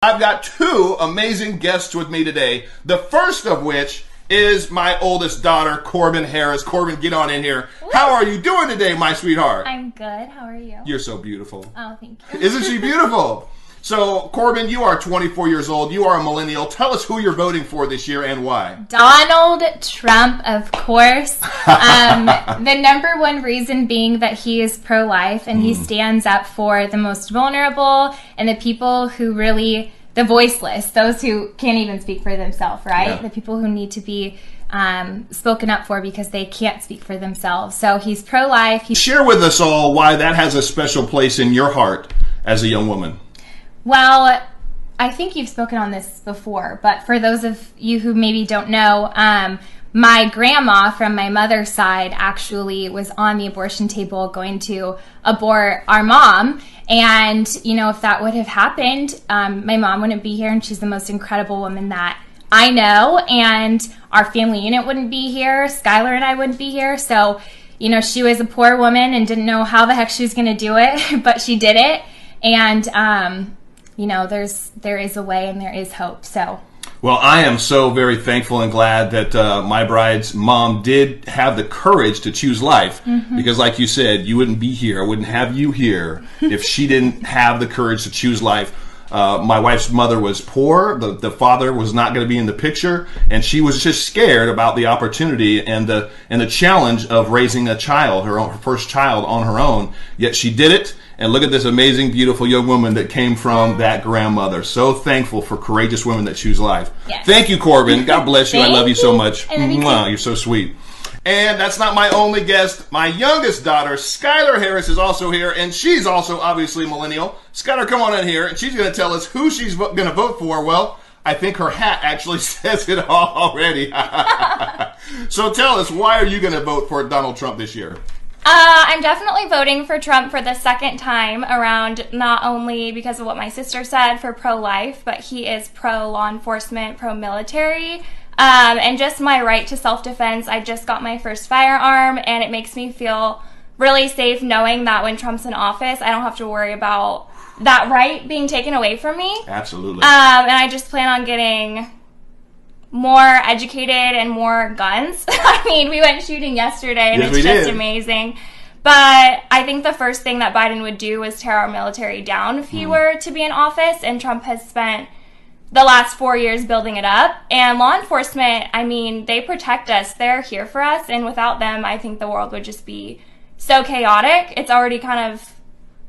I've got two amazing guests with me today. The first of which is my oldest daughter, Corbin Harris. Corbin, get on in here. Woo. How are you doing today, my sweetheart? I'm good. How are you? You're so beautiful. Oh, thank you. Isn't she beautiful? So, Corbin, you are 24 years old. You are a millennial. Tell us who you're voting for this year and why. Donald Trump, of course. The number one reason being that he is pro-life and he stands up for the most vulnerable and the people who really, the voiceless, those who can't even speak for themselves, right? Yeah. The people who need to be spoken up for because they can't speak for themselves. So he's pro-life. Share with us all why that has a special place in your heart as a young woman. Well, I think you've spoken on this before, but for those of you who maybe don't know, my grandma from my mother's side actually was on the abortion table going to abort our mom. And, you know, if that would have happened, my mom wouldn't be here, and she's the most incredible woman that I know. And our family unit wouldn't be here. Skylar and I wouldn't be here. So, you know, she was a poor woman and didn't know how the heck she was going to do it, but she did it. And, you know, there is a way and there is hope. So, well, I am so very thankful and glad that my bride's mom did have the courage to choose life. Because like you said, you wouldn't be here. I wouldn't have you here if she didn't have the courage to choose life. My wife's mother was poor. The father was not going to be in the picture, and she was just scared about the opportunity and the challenge of raising a child, her first child on her own. Yet she did it. And look at this amazing, beautiful young woman that came from that grandmother. So thankful for courageous women that choose life. Yes. Thank you, Corbin. God bless you. I love you so much. Mwah, you're so sweet. And that's not my only guest. My youngest daughter, Skylar Harris, is also here, and she's also obviously a millennial. Skylar, come on in here, and she's going to tell us who she's going to vote for. Well, I think her hat actually says it all already. So tell us, why are you going to vote for Donald Trump this year? I'm definitely voting for Trump for the second time around, not only because of what my sister said for pro-life, but he is pro-law enforcement, pro-military, and just my right to self-defense. I just got my first firearm, and it makes me feel really safe knowing that when Trump's in office, I don't have to worry about that right being taken away from me. Absolutely. And I just plan on getting more educated and more guns. I mean, we went shooting yesterday, and it's just amazing. But I think the first thing that Biden would do is tear our military down if he were to be in office, and Trump has spent the last 4 years building it up. And law enforcement, I mean, they protect us. They're here for us, and without them, I think the world would just be so chaotic. It's already kind of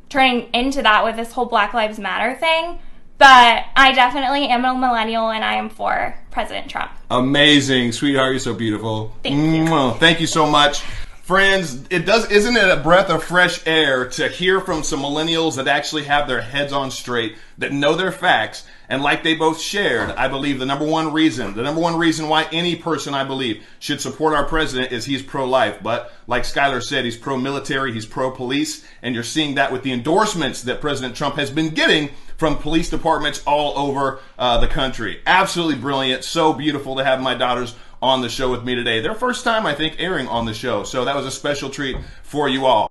turning into that with this whole Black Lives Matter thing. But I definitely am a millennial, and I am for President Trump. Amazing. Sweetheart, you're so beautiful. Thank you. Thank you so much. Friends, isn't it a breath of fresh air to hear from some millennials that actually have their heads on straight, that know their facts, and like they both shared, I believe the number one reason why any person, I believe, should support our president is he's pro-life. But like Skylar said, he's pro-military, he's pro-police, and you're seeing that with the endorsements that President Trump has been getting from police departments all over the country. Absolutely brilliant. So beautiful to have my daughters on the show with me today. Their first time, I think, airing on the show. So that was a special treat for you all.